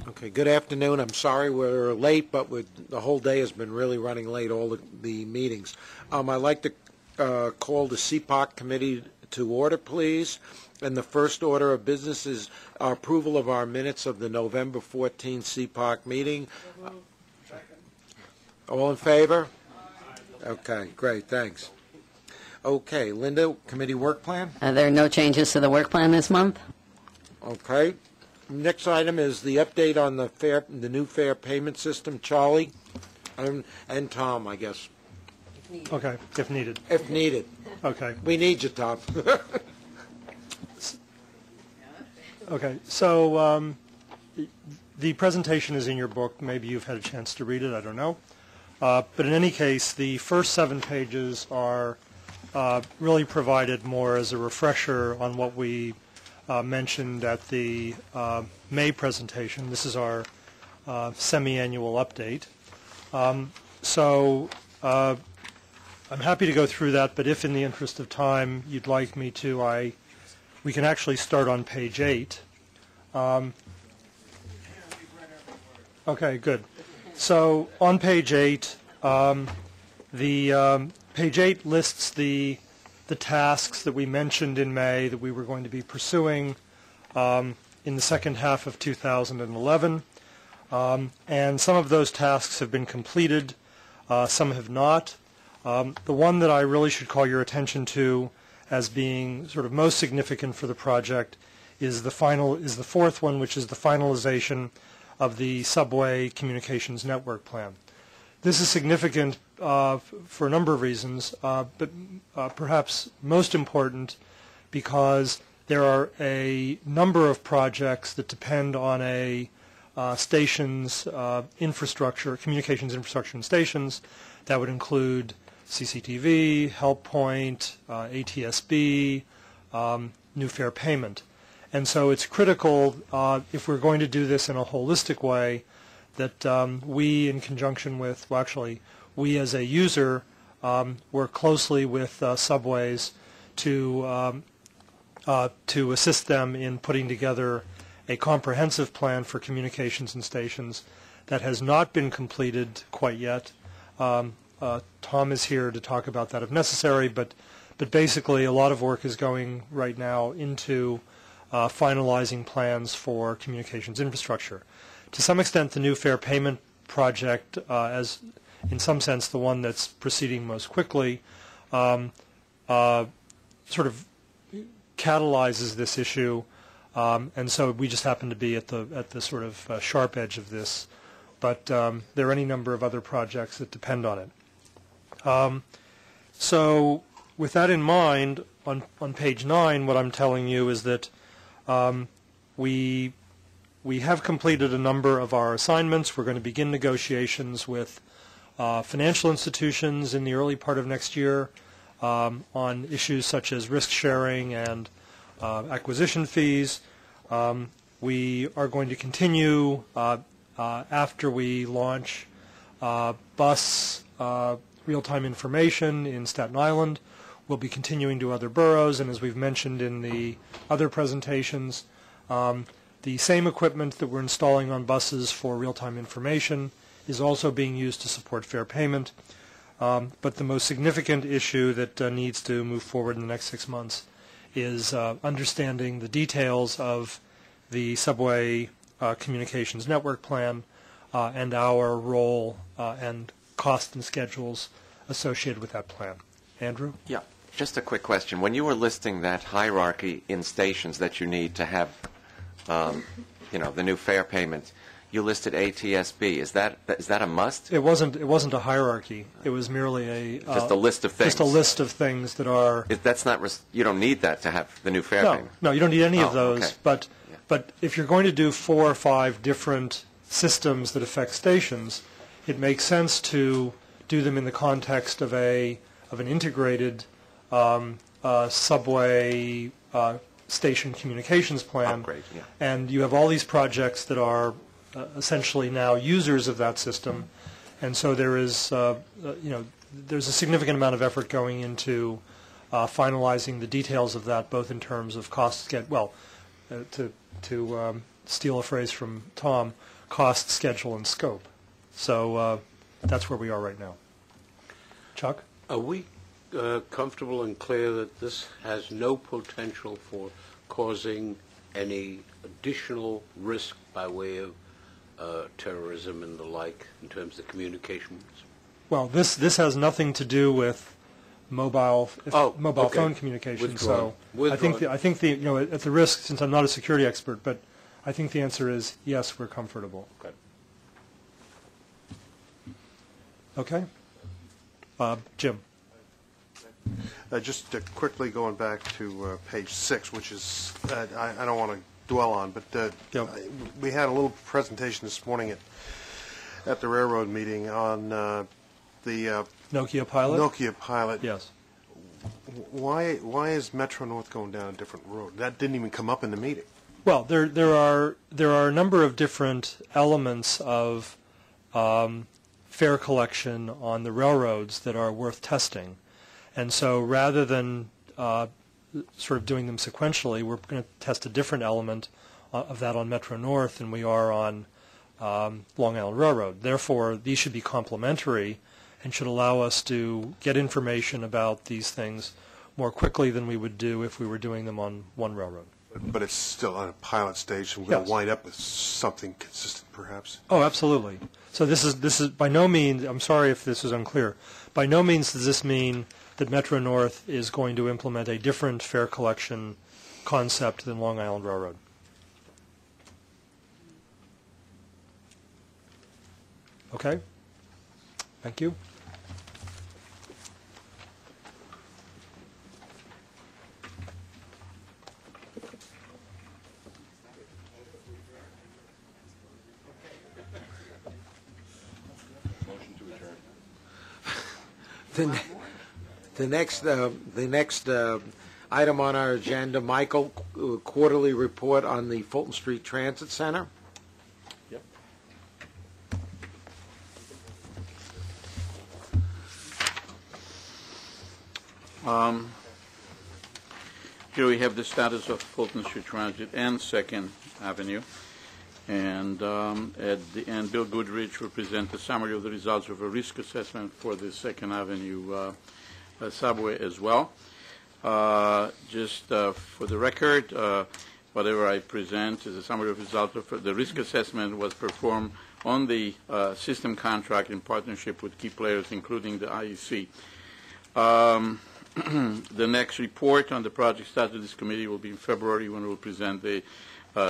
Okay, good afternoon. I'm sorry we're late, but the whole day has been really running late, all the meetings. I'd like to call the CPOC committee to order, please. And the first order of business is our approval of our minutes of the November 14th CPOC meeting. All in favor? Okay, great, thanks. Okay, Linda, committee work plan? There are no changes to the work plan this month. Okay. Next item is the update on the new fare payment system. Charlie and Tom, I guess. Okay, if needed. If needed. Okay. We need you, Tom. Okay, so the presentation is in your book. Maybe you've had a chance to read it. I don't know. But in any case, the first 7 pages are really provided more as a refresher on what we mentioned at the May presentation. This is our semi-annual update. So I'm happy to go through that, but if in the interest of time you'd like me to, we can actually start on page 8. Okay, good. So on page 8, page 8 lists the tasks that we mentioned in May that we were going to be pursuing in the second half of 2011. And some of those tasks have been completed, some have not. The one that I really should call your attention to as being sort of most significant for the project is the fourth one, which is the finalization of the subway communications network plan. This is significant for a number of reasons, but perhaps most important because there are a number of projects that depend on a station's infrastructure, communications infrastructure and stations. That would include CCTV, Help Point, ATSB, new fare payment. And so it's critical, if we're going to do this in a holistic way, that we, in conjunction with, well, actually, we as a user work closely with subways to assist them in putting together a comprehensive plan for communications and stations that has not been completed quite yet. Tom is here to talk about that if necessary, but basically a lot of work is going right now into finalizing plans for communications infrastructure. To some extent, the new fare payment project, as in some sense the one that's proceeding most quickly, sort of catalyzes this issue, and so we just happen to be at the sort of sharp edge of this. But there are any number of other projects that depend on it. So with that in mind, on page 9, what I'm telling you is that we have completed a number of our assignments. We're going to begin negotiations with financial institutions in the early part of next year on issues such as risk sharing and acquisition fees. We are going to continue after we launch bus real-time information in Staten Island. We'll be continuing to other boroughs, and as we've mentioned in the other presentations, the same equipment that we're installing on buses for real-time information is also being used to support fare payment. But the most significant issue that needs to move forward in the next 6 months is understanding the details of the subway communications network plan and our role and cost and schedules associated with that plan. Andrew? Yeah, just a quick question. When you were listing that hierarchy in stations that you need to have, the new fare payment, you listed ATSB. Is that a must? It wasn't a hierarchy. It was merely a just a list of things. Just a list of things that are. That's not. You don't need that to have the new fare payment. No, you don't need any of those. Okay. But if you're going to do 4 or 5 different systems that affect stations, it makes sense to do them in the context of an integrated subway station communications plan. Upgrade, yeah. And you have all these projects that are essentially now users of that system, and so there is there's a significant amount of effort going into to finalizing the details of that, both in terms of cost, to steal a phrase from Tom, cost, schedule, and scope. So that's where we are right now. Chuck? Are we comfortable and clear that this has no potential for causing any additional risk by way of terrorism and the like in terms of communications? Well, this has nothing to do with mobile okay. phone communication. Withdrawn. So I think the at the risk, since I'm not a security expert, but I think the answer is yes, we're comfortable. Okay. Okay. Jim. Just quickly going back to page 6, which is I don't want to dwell on, but we had a little presentation this morning at the railroad meeting on the Nokia pilot? Nokia pilot. Yes. Why is Metro North going down a different road? That didn't even come up in the meeting. Well, there are a number of different elements of fare collection on the railroads that are worth testing. And so rather than sort of doing them sequentially, we're going to test a different element of that on Metro North than we are on Long Island Railroad. Therefore, these should be complementary and should allow us to get information about these things more quickly than we would do if we were doing them on one railroad. But it's still on a pilot stage, so we're going to wind up with something consistent, perhaps. Oh, absolutely. So this is by no means, I'm sorry if this is unclear, by no means does this mean that Metro North is going to implement a different fare collection concept than Long Island Railroad. Okay? Thank you. The next item on our agenda, Michael, quarterly report on the Fulton Street Transit Center. Yep. Here we have the status of Fulton Street Transit and 2nd Avenue. And at the end, Bill Goodrich will present a summary of the results of a risk assessment for the 2nd Avenue subway as well. Just for the record, whatever I present is a summary of results of the risk assessment was performed on the system contract in partnership with key players, including the IEC. The next report on the project status of this committee will be in February when we'll present the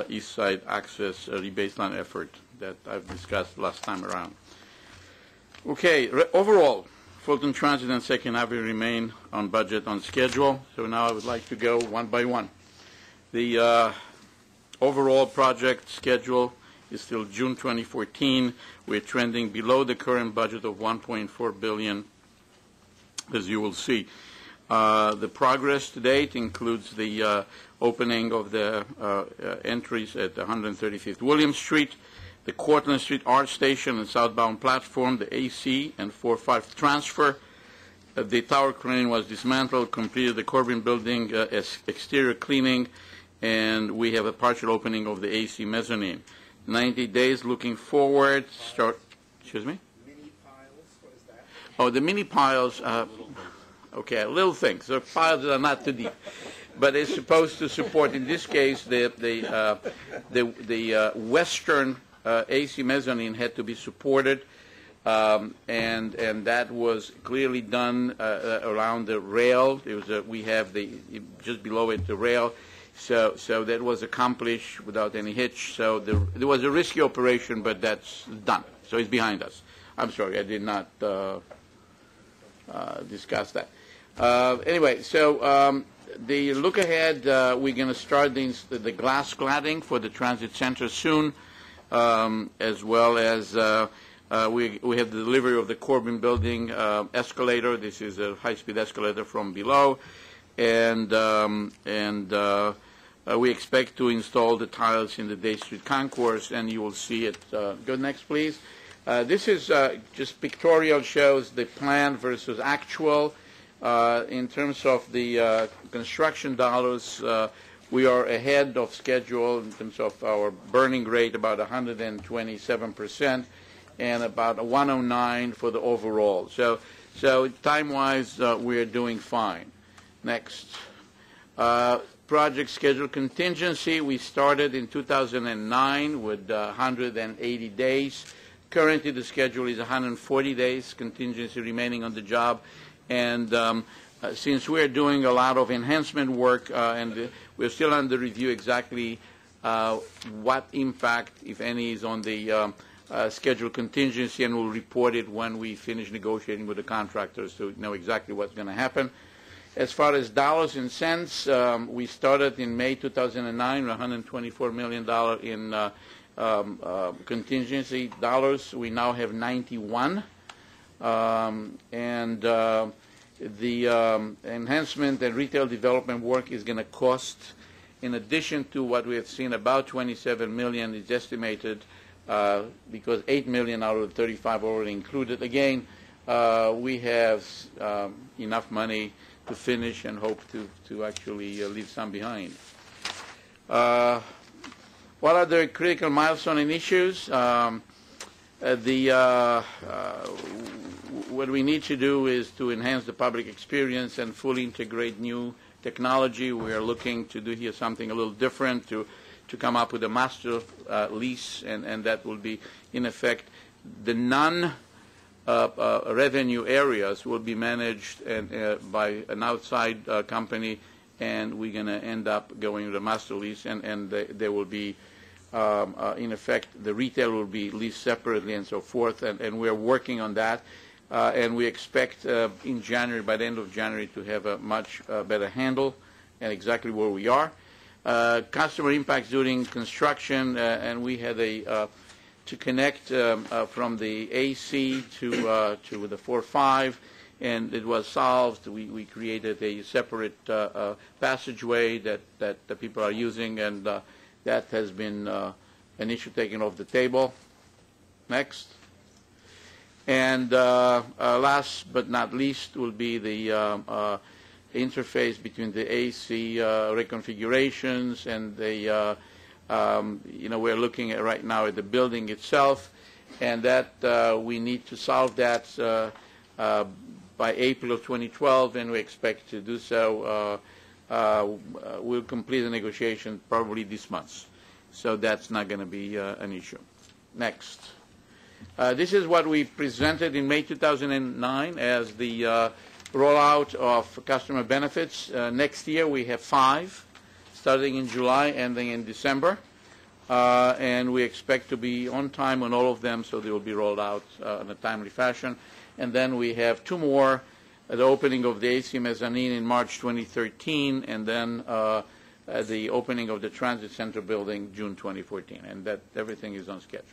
East Side Access rebaseline effort that I've discussed last time around. Okay, overall, Fulton Transit and 2nd Avenue remain on budget, on schedule. So now I would like to go one by one. The overall project schedule is still June 2014. We're trending below the current budget of $1.4 billion, as you will see. The progress to date includes the opening of the entries at 135th William Street, the Cortlandt Street Art Station and southbound platform, the AC and 4-5 transfer. The tower crane was dismantled, completed the Corbin building exterior cleaning, and we have a partial opening of the AC mezzanine. 90 days looking forward. Excuse me? Mini piles, what is that? Oh, the mini piles. Okay, little things. They're piles that are not too deep, but it's supposed to support, in this case, the western AC mezzanine had to be supported, and that was clearly done around the rail. It was we have just below it the rail, so that was accomplished without any hitch. So there was a risky operation, but that's done. So it's behind us. I'm sorry, I did not discuss that. Anyway, so the look ahead, we're going to start the glass cladding for the transit center soon, as well as we have the delivery of the Corbin building escalator. This is a high-speed escalator from below, and we expect to install the tiles in the Day Street concourse, and you will see it. Go next, please. This is just pictorial, shows the plan versus actual. In terms of the construction dollars, We are ahead of schedule in terms of our burning rate, about 127%, and about 109 for the overall. So time-wise, we are doing fine. Next. Project schedule contingency, we started in 2009 with 180 days. Currently, the schedule is 140 days, contingency remaining on the job. And since we're doing a lot of enhancement work and we're still under review exactly what impact, if any, is on the schedule contingency, and we'll report it when we finish negotiating with the contractors to know exactly what's going to happen. As far as dollars and cents, we started in May 2009 with $124 million in contingency dollars. We now have 91. And the enhancement and retail development work is going to cost, in addition to what we have seen, about $27 million is estimated, because $8 million out of the 35 already included. Again, we have enough money to finish and hope to actually leave some behind. What are the critical milestone and issues? What we need to do is to enhance the public experience and fully integrate new technology. We are looking to do here something a little different, to come up with a master lease, and that will be, in effect, the non-revenue areas will be managed by an outside company, and we're going to end up going with a master lease, and there will be, in effect, the retail will be leased separately and so forth, and we're working on that. And we expect in January, by the end of January, to have a much better handle and exactly where we are. Customer impacts during construction, and we had to connect from the AC to the 4.5, and it was solved. We created a separate passageway that the people are using, and that has been an issue taken off the table. Next. And last but not least will be the interface between the AC reconfigurations and the, we're looking at right now at the building itself, and that we need to solve that by April of 2012, and we expect to do so. We'll complete the negotiation probably this month, so that's not going to be an issue. Next. This is what we presented in May 2009 as the rollout of customer benefits. Next year we have 5, starting in July, ending in December. And we expect to be on time on all of them, so they will be rolled out in a timely fashion. And then we have 2 more, the opening of the AC Mezzanine in March 2013, and then the opening of the Transit Center building June 2014. And that everything is on schedule.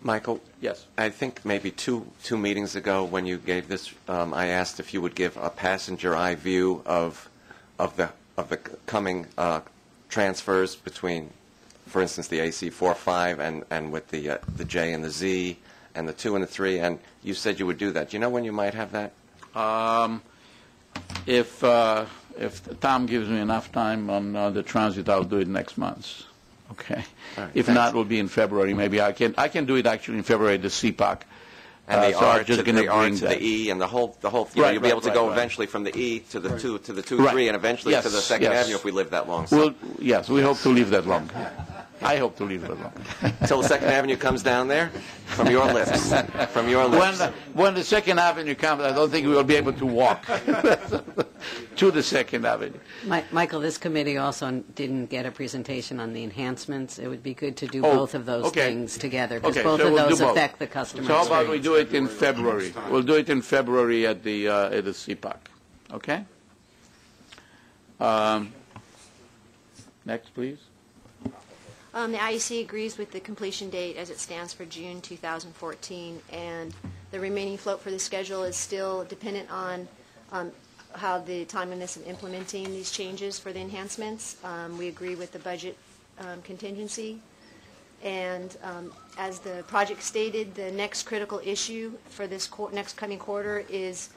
Michael? Yes. I think maybe two meetings ago when you gave this, I asked if you would give a passenger eye view of the coming transfers between, for instance, the AC 4.5 and with the J and the Z and the 2 and the 3, and you said you would do that. Do you know when you might have that? If Tom gives me enough time on the transit, I'll do it next month. Okay. Right, if not, it will be in February. Maybe I can do it actually in February, the CPOC. And the so R I'm just to going the R bring to that. the E and the whole you'll be able to go eventually from the E to the 2 to the 2-3 and eventually to the 2nd Avenue if we live that long. Well, yes, we hope to live that long. I hope to live that long. Until the 2nd Avenue comes down there from your lips. From your lips. When the 2nd Avenue comes, I don't think we will be able to walk to the 2nd Avenue. Michael, this committee also didn't get a presentation on the enhancements. It would be good to do both of those things together, because both of those affect the customer So how about we experience. do it in February? We'll do it in February at the CPOC. Okay? Next, please. The IEC agrees with the completion date as it stands for June 2014, and the remaining float for the schedule is still dependent on how the timeliness of implementing these changes for the enhancements. We agree with the budget contingency, and as the project stated, the next critical issue for this next coming quarter is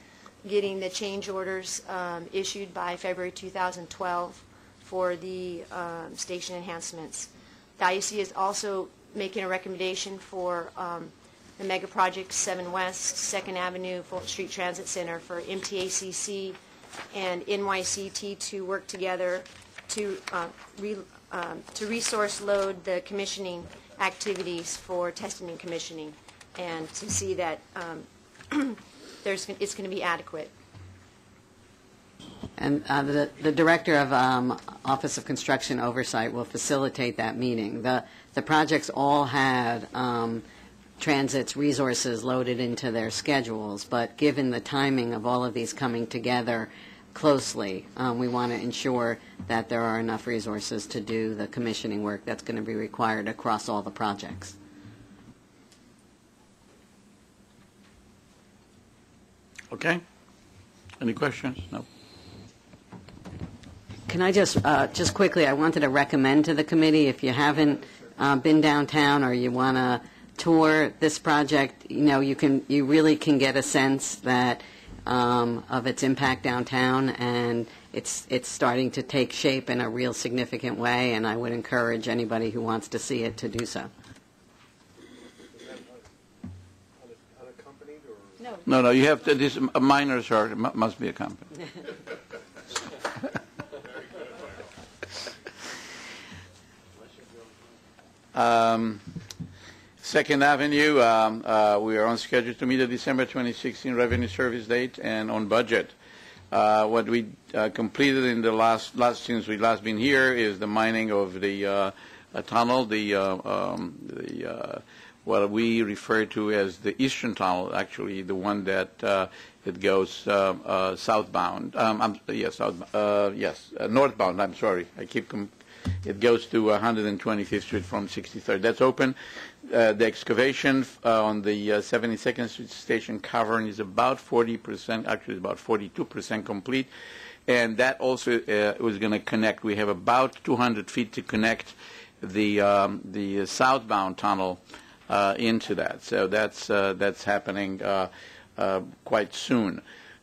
getting the change orders issued by February 2012. for the station enhancements. The IUC is also making a recommendation for the mega project 7 West, 2nd Avenue, Fulton Street Transit Center for MTACC and NYCT to work together to resource load the commissioning activities for testing and commissioning, and to see that it's going to be adequate. And the Director of Office of Construction Oversight will facilitate that meeting. The projects all had Transit's resources loaded into their schedules, but given the timing of all of these coming together closely, we want to ensure that there are enough resources to do the commissioning work that's going to be required across all the projects. Okay. Any questions? No. Can I just quickly, I wanted to recommend to the committee, if you haven't been downtown or you want to tour this project, you really can get a sense that of its impact downtown, and it's starting to take shape in a real significant way, and I would encourage anybody who wants to see it to do so. No, you have to, this minors must be accompanied. Second Avenue, we are on schedule to meet the December 2016 revenue service date and on budget. What we completed in the since we last been here is the mining of the tunnel, what we refer to as the Eastern Tunnel, actually the one that it goes southbound. Northbound. I'm sorry, it goes to 125th Street from 63rd. That's open. The excavation on the 72nd Street station cavern is about 40%, actually about 42% complete. And that also was going to connect. We have about 200 feet to connect the southbound tunnel into that. So that's happening quite soon.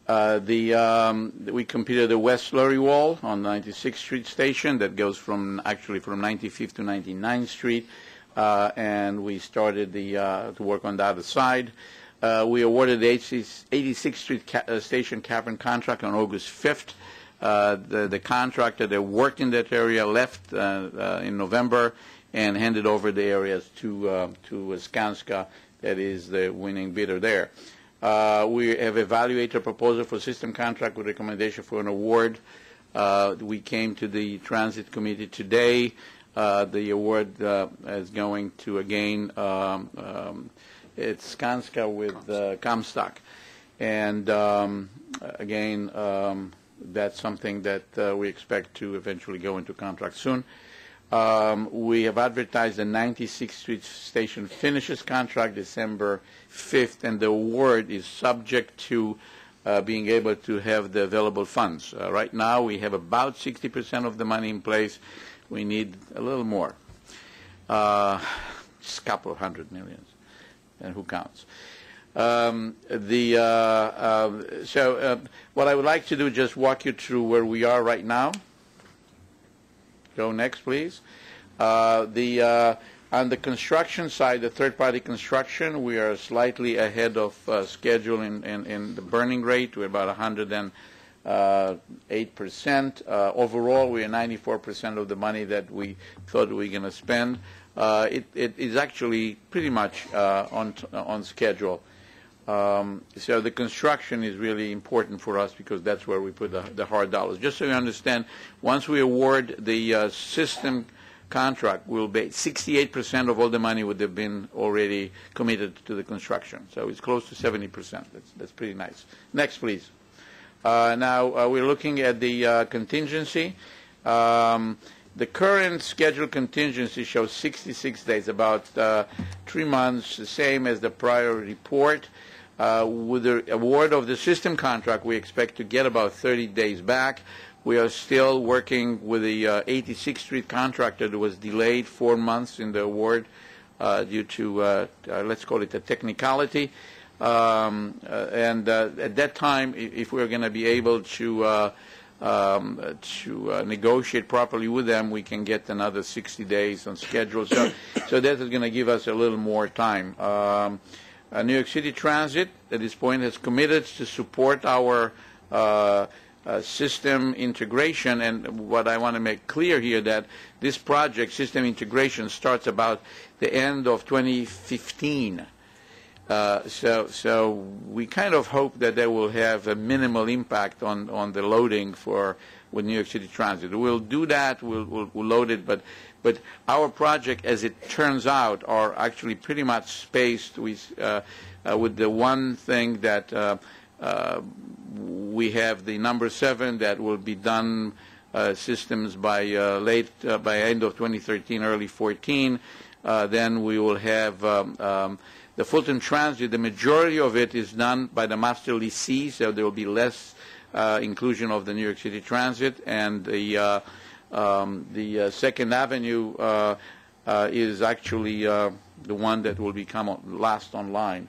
We completed the West Slurry Wall on 96th Street station that goes from 95th to 99th Street, and we started to work on the other side. We awarded the 86th Street station cavern contract on August 5th. The contractor that worked in that area left in November and handed over the areas to Skanska, that is the winning bidder there. We have evaluated a proposal for system contract with recommendation for an award. We came to the Transit Committee today. The award is going to, again, it's Skanska with Comstock. And, again, that's something that we expect to eventually go into contract soon. We have advertised the 96th Street Station finishes contract December 5th, and the award is subject to being able to have the available funds. Right now, we have about 60% of the money in place. We need a little more, just a couple of $100 million, and who counts? So what I would like to do is just walk you through where we are right now. Go next, please. On the construction side, the third-party construction, we are slightly ahead of schedule in the burning rate. We're about 108%. Overall, we are 94% of the money that we thought we were going to spend. It is actually pretty much on schedule. So the construction is really important for us because that's where we put the hard dollars. Just so you understand, once we award the system contract, will be 68% of all the money would have been already committed to the construction. So it's close to 70%. That's pretty nice. Next, please. Now we're looking at the contingency. The current scheduled contingency shows 66 days, about 3 months, the same as the prior report. With the award of the system contract, we expect to get about 30 days back. We are still working with the 86th Street contractor that was delayed 4 months in the award due to, let's call it a technicality. And at that time, if we're going to be able to negotiate properly with them, we can get another 60 days on schedule. So that is going to give us a little more time. New York City Transit, at this point, has committed to support our system integration. And what I want to make clear here, that this project, system integration, starts about the end of 2015. So we kind of hope that they will have a minimal impact on the loading with New York City Transit. We'll do that. We'll load it, but our project, as it turns out, are actually pretty much spaced with the one thing that we have the number 7 that will be done systems by end of 2013, early 14. Then we will have the Fulton Transit. The majority of it is done by the master lessee, so there will be less inclusion of the New York City Transit, and the Second Avenue is actually the one that will become last online.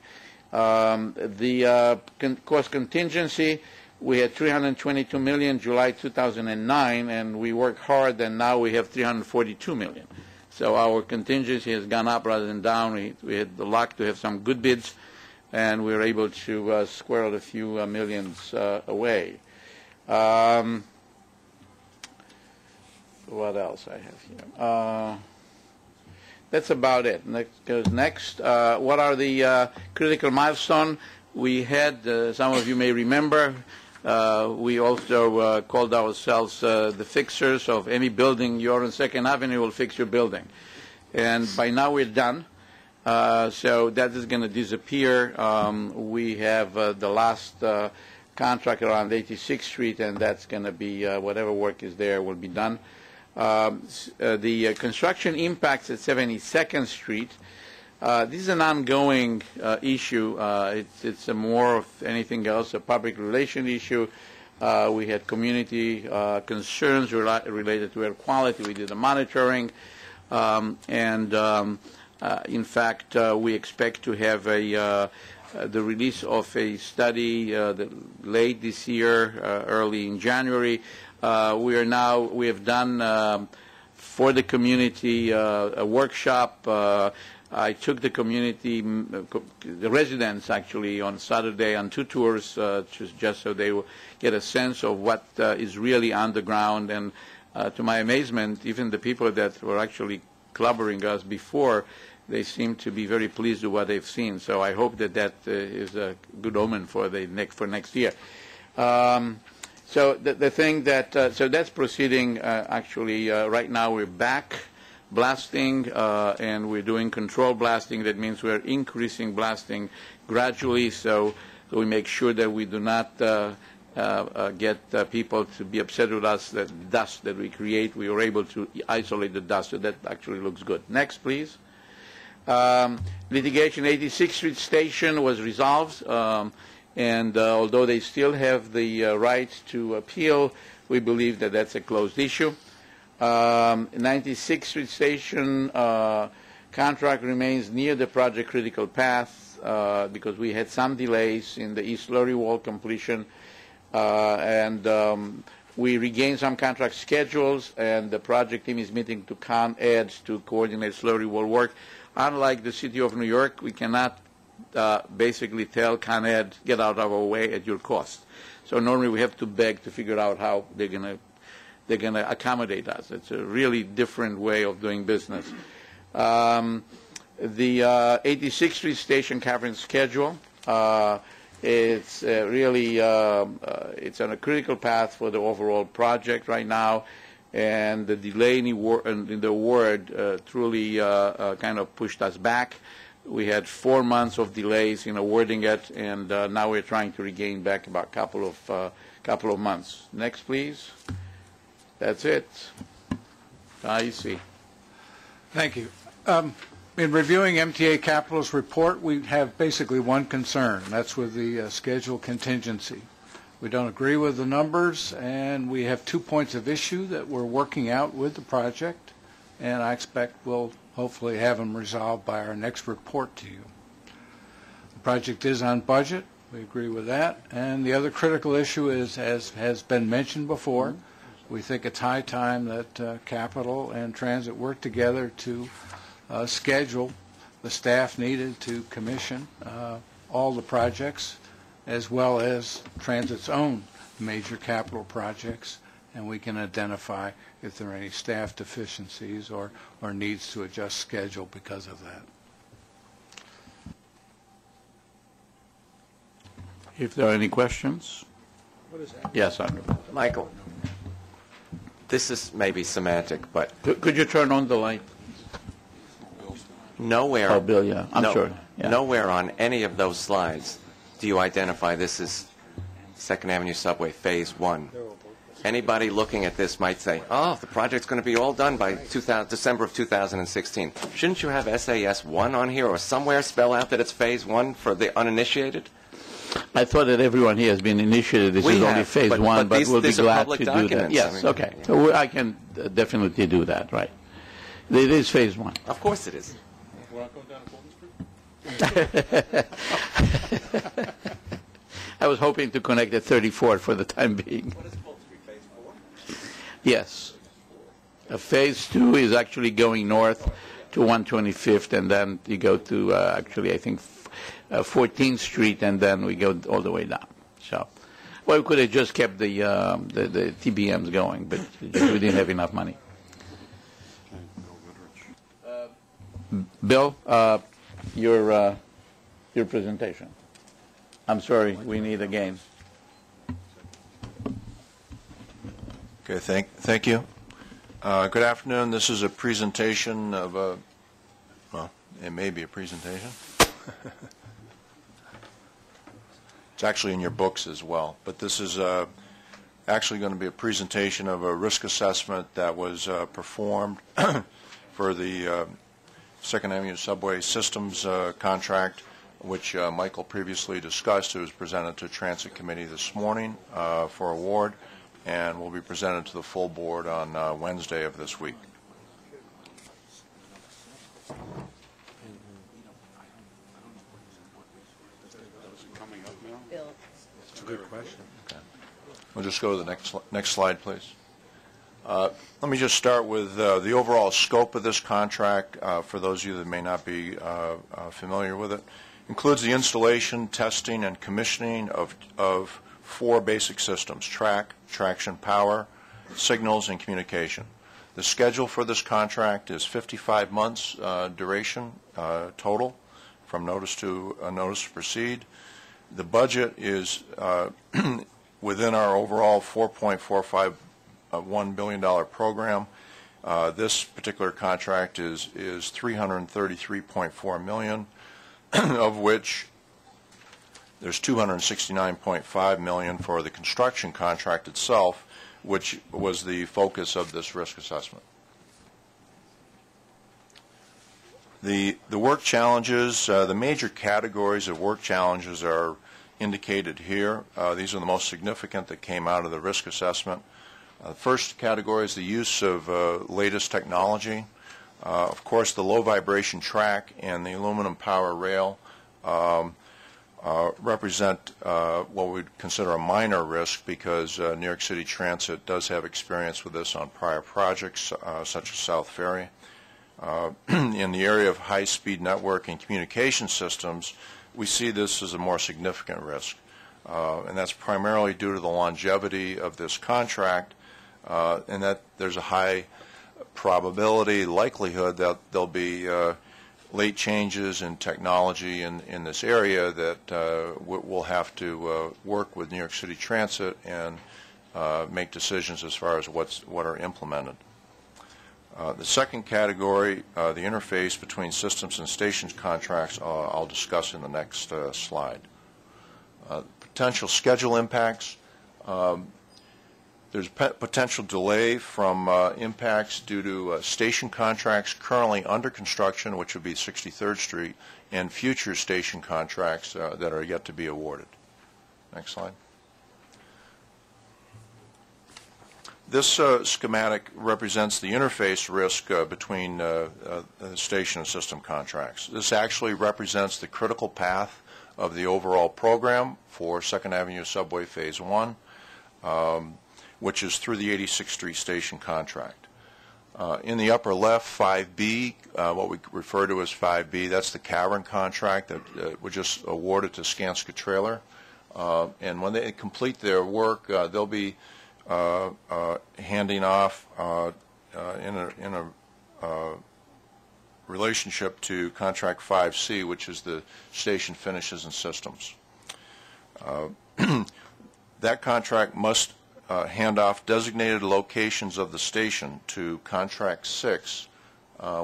The cost contingency, we had $322 million July 2009, and we worked hard, and now we have $342 million. So our contingency has gone up rather than down. We had the luck to have some good bids, and we were able to squirrel a few millions away. What else I have here? That's about it. Next, what are the critical milestones? We had, some of you may remember, we also called ourselves the fixers of any building. You're on 2nd Avenue, we'll fix your building. And by now we're done. So that is going to disappear. We have the last contract around 86th Street, and that's going to be, whatever work is there will be done. The construction impacts at 72nd Street, this is an ongoing issue. It's a more of anything else, a public relation issue. We had community concerns related to air quality. We did the monitoring, and in fact, we expect to have the release of a study late this year, early in January. We have done for the community a workshop. I took the community, the residents actually, on Saturday on 2 tours, just so they will get a sense of what is really on the ground. And to my amazement, even the people that were actually clobbering us before, they seem to be very pleased with what they've seen. So I hope that is a good omen for next year. So the thing that so that's proceeding. Actually, right now we're back blasting, and we're doing control blasting. That means we're increasing blasting gradually, so we make sure that we do not get people to be upset with us. That dust that we create, we are able to isolate the dust, so that actually looks good. Next, please. Litigation 86th Street Station was resolved, and although they still have the right to appeal, we believe that that's a closed issue. 96th Street Station contract remains near the project critical path because we had some delays in the East Slurry Wall completion, and we regained some contract schedules, and the project team is meeting to Con Ed to coordinate slurry wall work. Unlike the City of New York, we cannot basically tell Con Ed, get out of our way at your cost. So normally we have to beg to figure out how they're going to accommodate us. It's a really different way of doing business. The 86th Street Station covering schedule, it's really it's on a critical path for the overall project right now, and the delay in the award truly kind of pushed us back. We had 4 months of delays in awarding it, and now we're trying to regain back about a couple of months. Next, please. That's it. You see. Thank you. In reviewing MTA Capital's report, we have basically one concern, and that's with the schedule contingency. We don't agree with the numbers, and we have 2 points of issue that we're working out with the project, and I expect we'll hopefully have them resolved by our next report to you. The project is on budget, We agree with that. And the other critical issue is, as has been mentioned before, we think it's high time that Capital and Transit work together to schedule the staff needed to commission all the projects, as well as Transit's own major capital projects, and we can identify if there are any staff deficiencies or needs to adjust schedule because of that. If there are any questions? What is that? Yes, Honorable. Michael, this is maybe semantic, but Could you turn on the light? nowhere, Oh, Bill, yeah, I'm sure. Yeah. nowhere on any of those slides do you identify this as Second Avenue Subway Phase 1. Anybody looking at this might say, oh, the project's going to be all done by December of 2016. Shouldn't you have SAS 1 on here or somewhere spell out that it's Phase 1 for the uninitiated? I thought that everyone here has been initiated. This We is only have, phase but one, but these- we'll be these are glad public to do that. documents. Yes, I mean, okay. So I can definitely do that, right. It is phase one. Of course it is. I was hoping to connect at 34 for the time being. What is supposed to be Phase 4? Yes. Phase 2 is actually going north to 125th, and then you go to, actually, I think, 14th Street, and then we go all the way down. So, well, we could have just kept the TBMs going, but we didn't have enough money. Bill, your presentation. I'm sorry, we need again. Okay, thank you. Good afternoon. This is a presentation of a, well, it may be a presentation. It's actually in your books as well, but this is actually going to be a presentation of a risk assessment that was performed for the Second Avenue Subway Systems contract, which Michael previously discussed. It was presented to Transit Committee this morning for award, and will be presented to the full board on Wednesday of this week. That's a good question. Okay. We'll just go to the next slide, please. Let me just start with the overall scope of this contract. For those of you that may not be familiar with it, includes the installation, testing, and commissioning of 4 basic systems: track, traction, power, signals, and communication. The schedule for this contract is 55 months duration total, from notice to proceed. The budget is within our overall $4.451 billion program. This particular contract is $333.4 million, of which there's $269.5 million for the construction contract itself, which was the focus of this risk assessment. The work challenges, the major categories of work challenges are indicated here. These are the most significant that came out of the risk assessment. The first category is the use of latest technology. Of course, the low vibration track and the aluminum power rail represent what we'd consider a minor risk, because New York City Transit does have experience with this on prior projects, such as South Ferry. In the area of high-speed network and communication systems, we see this as a more significant risk, and that's primarily due to the longevity of this contract, and that there's a high probability, likelihood that there'll be late changes in technology in this area that we'll have to work with New York City Transit and make decisions as far as what are implemented. The second category, the interface between systems and stations contracts, I'll discuss in the next slide. Potential schedule impacts. There's potential delay from impacts due to station contracts currently under construction, which would be 63rd Street, and future station contracts that are yet to be awarded. Next slide. This schematic represents the interface risk between station and system contracts. This actually represents the critical path of the overall program for 2nd Avenue Subway Phase 1, which is through the 86th Street Station contract. In the upper left, 5B, what we refer to as 5B, that's the cavern contract that was just awarded to Skanska Trailer. And when they complete their work, they'll be handing off in a relationship to contract 5C, which is the station finishes and systems. That contract must hand off designated locations of the station to contract 6,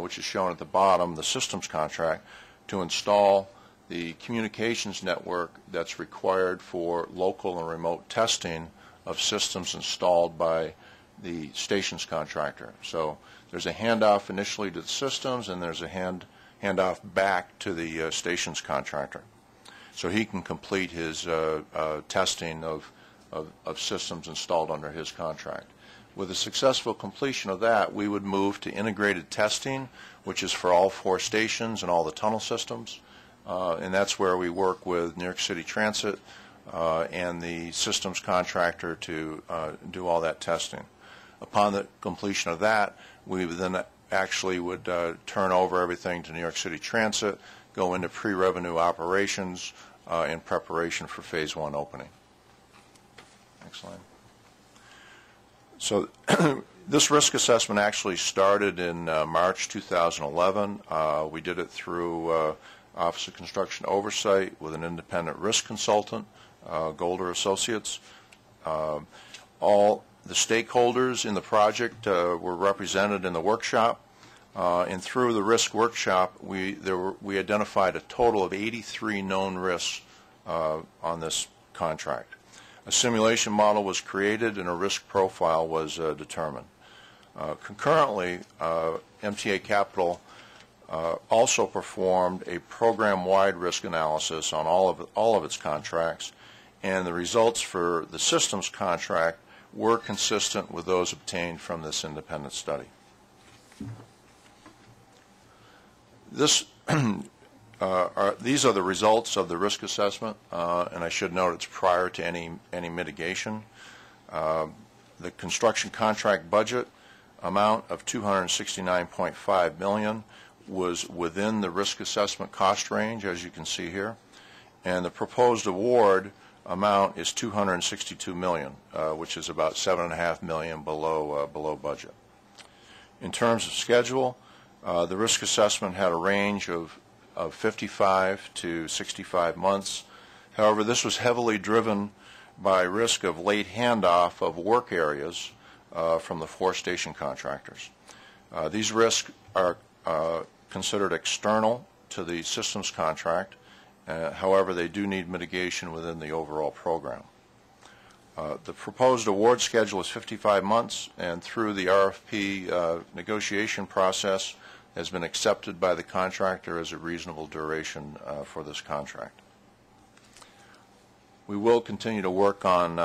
which is shown at the bottom, the systems contract, to install the communications network that's required for local and remote testing of systems installed by the stations contractor. So there's a handoff initially to the systems, and there's a handoff back to the stations contractor, so he can complete his testing of systems installed under his contract. With the successful completion of that, we would move to integrated testing, which is for all 4 stations and all the tunnel systems, and that's where we work with New York City Transit and the systems contractor to do all that testing. Upon the completion of that, we then actually would turn over everything to New York City Transit, go into pre-revenue operations in preparation for Phase 1 opening. Next slide. So this risk assessment actually started in March 2011. We did it through Office of Construction Oversight with an independent risk consultant, Golder Associates. All the stakeholders in the project were represented in the workshop, and through the risk workshop, we identified a total of 83 known risks on this contract. A simulation model was created and a risk profile was determined. Concurrently, MTA Capital also performed a program-wide risk analysis on all of its contracts, and the results for the systems contract were consistent with those obtained from this independent study. These are the results of the risk assessment, and I should note it's prior to any mitigation. The construction contract budget amount of $269.5 million was within the risk assessment cost range, as you can see here, and the proposed award amount is $262 million, which is about $7.5 million below budget. In terms of schedule, the risk assessment had a range of 55 to 65 months. However, this was heavily driven by risk of late handoff of work areas from the 4 station contractors. These risks are considered external to the systems contract. However, they do need mitigation within the overall program. The proposed award schedule is 55 months, and through the RFP negotiation process has been accepted by the contractor as a reasonable duration for this contract. We will continue to work on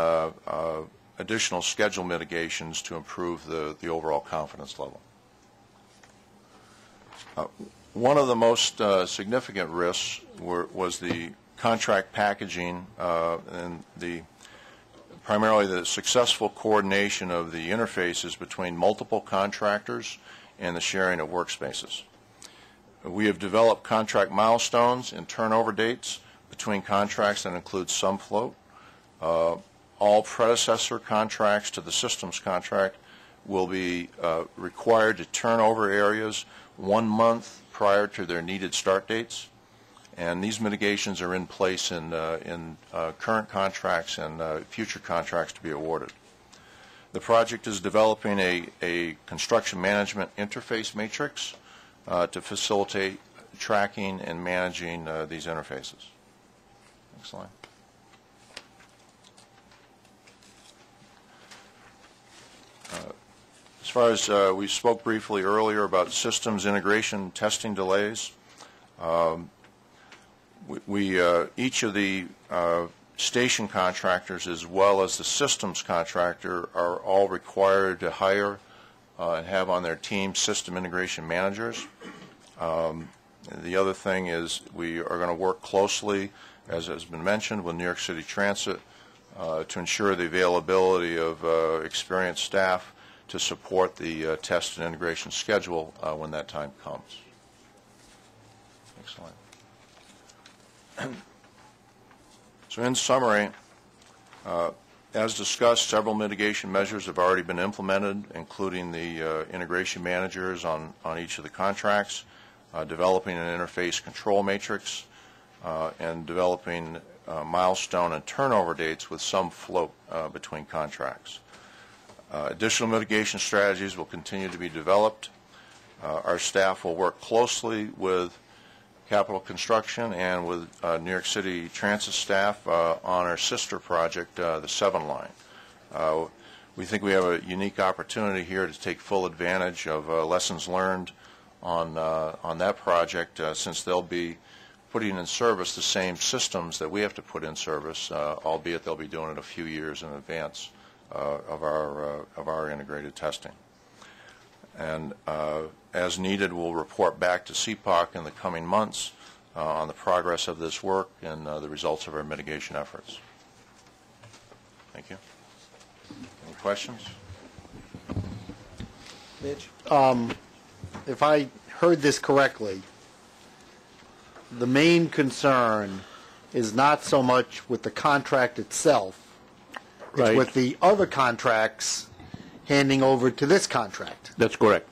additional schedule mitigations to improve the overall confidence level. One of the most significant risks was the contract packaging and primarily the successful coordination of the interfaces between multiple contractors and the sharing of workspaces. We have developed contract milestones and turnover dates between contracts that include sum float. All predecessor contracts to the systems contract will be required to turn over areas 1 month prior to their needed start dates, and these mitigations are in place in current contracts and future contracts to be awarded. The project is developing a construction management interface matrix to facilitate tracking and managing these interfaces. Next slide. As far as we spoke briefly earlier about systems integration testing delays, each of the station contractors as well as the systems contractor are all required to hire and have on their team system integration managers. The other thing is we are going to work closely, as has been mentioned, with New York City Transit to ensure the availability of experienced staff to support the test and integration schedule when that time comes. Excellent. So in summary, as discussed, several mitigation measures have already been implemented, including the integration managers on each of the contracts, developing an interface control matrix, and developing milestone and turnover dates with some float between contracts. Additional mitigation strategies will continue to be developed. Our staff will work closely with Capital Construction and with New York City Transit staff on our sister project, the 7 line. We think we have a unique opportunity here to take full advantage of lessons learned on that project since they'll be putting in service the same systems that we have to put in service, albeit they'll be doing it a few years in advance of our integrated testing. And as needed, we'll report back to CPOC in the coming months on the progress of this work and the results of our mitigation efforts. Thank you. Any questions? Mitch? If I heard this correctly, the main concern is not so much with the contract itself, it's with the other contracts handing over to this contract. That's correct.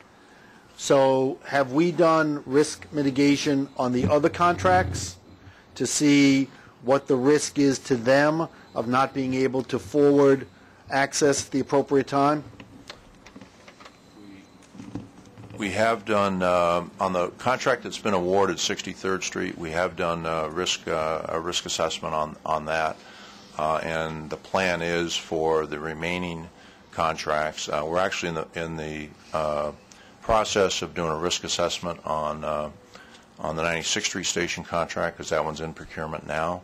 So have we done risk mitigation on the other contracts to see what the risk is to them of not being able to forward access at the appropriate time? We have done, on the contract that's been awarded, 63rd Street, we have done a risk assessment on that. And the plan is for the remaining contracts. We're actually in the process of doing a risk assessment on the 96th Street station contract, because that one's in procurement now.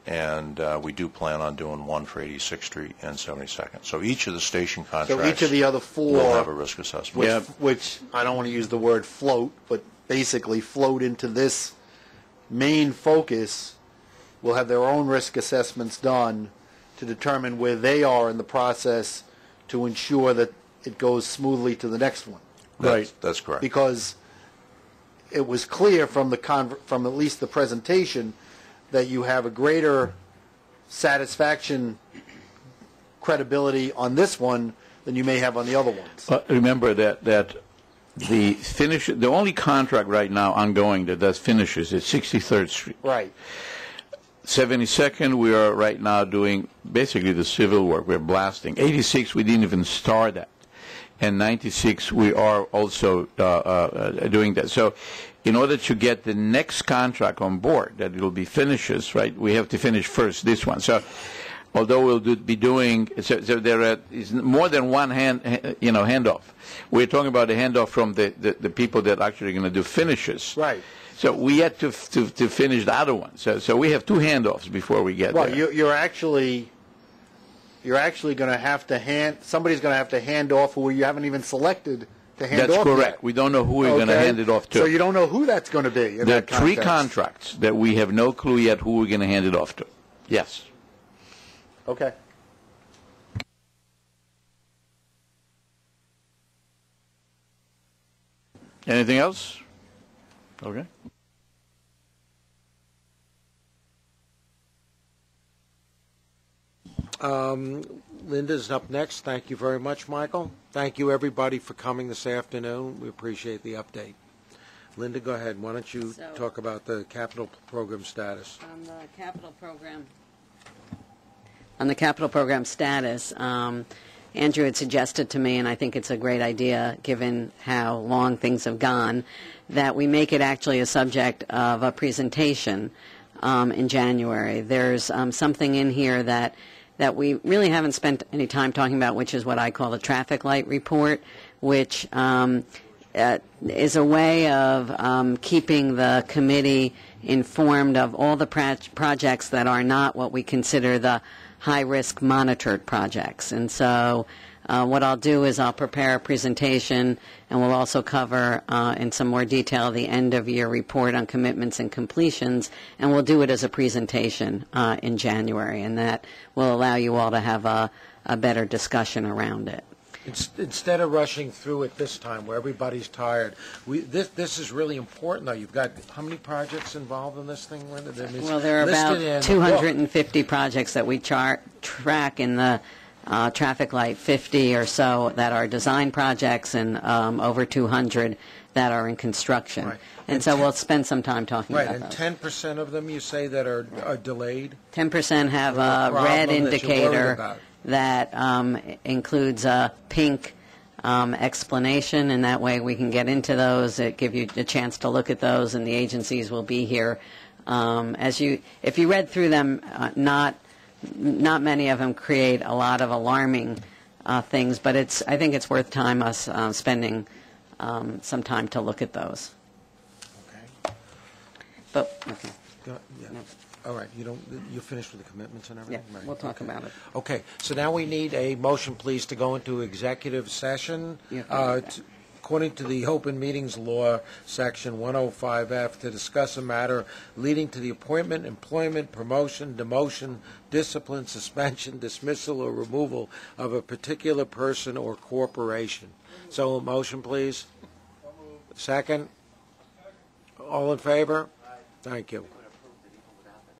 And we do plan on doing one for 86th Street and 72nd. So each of the station contracts So each of the other four will have a risk assessment. Which I don't want to use the word float, but basically float into this main focus, will have their own risk assessments done to determine where they are in the process to ensure that it goes smoothly to the next one. That's correct. Because it was clear from from at least the presentation that you have a greater satisfaction credibility on this one than you may have on the other ones. Remember that the only contract right now ongoing that does finishes is 63rd Street. Right. 72nd, we are right now doing basically the civil work. We're blasting. 86, we didn't even start that. And 96, we are also doing that. So in order to get the next contract on board, that it will be finishes, right, we have to finish first this one. So although we'll be doing, so there is more than one handoff. We're talking about a handoff from the people that are actually going to do finishes. Right. So we had to finish the other one. So we have two handoffs before we get there. Well, you're actually going to have to somebody's going to have to hand off who you haven't even selected to hand off. That's correct. Yet. We don't know who we're going to hand it off to. So you don't know who that's going to be. There are 3 contracts that we have no clue yet who we're going to hand it off to. Yes. Okay. Anything else? Okay. Linda's up next. Thank you very much, Michael. Thank you, everybody, for coming this afternoon. We appreciate the update. Linda, go ahead. Why don't you talk about the capital program status? On the capital program status, Andrew had suggested to me, and I think it's a great idea given how long things have gone, that we make it actually a subject of a presentation in January. There's something in here that we really haven't spent any time talking about, which is what I call the traffic light report, which is a way of keeping the committee informed of all the projects that are not what we consider the high-risk monitored projects. And so What I'll do is I'll prepare a presentation, and we'll also cover in some more detail the end-of-year report on commitments and completions, and we'll do it as a presentation in January, and that will allow you all to have a better discussion around it. Instead of rushing through it this time where everybody's tired, this is really important, though. You've got how many projects involved in this thing, Linda? Well, there are about 250 projects that we track in the traffic light, 50 or so that are design projects, and over 200 that are in construction. Right. And so we'll spend some time talking right, about those. And 10% of them, you say, that are delayed? 10% have a red indicator that includes a pink explanation, and that way we can get into those. It give you a chance to look at those, and the agencies will be here. If you read through them, not many of them create a lot of alarming things, but I think it's worth us spending some time to look at those. Okay. But okay. Yeah. No. All right. You finished with the commitments and everything? Yeah, right. we'll talk about it. Okay. So now we need a motion, please, to go into executive session. According to the Open Meetings Law, Section 105F, to discuss a matter leading to the appointment, employment, promotion, demotion, discipline, suspension, dismissal, or removal of a particular person or corporation. So a motion, please. Second? All in favor? Thank you.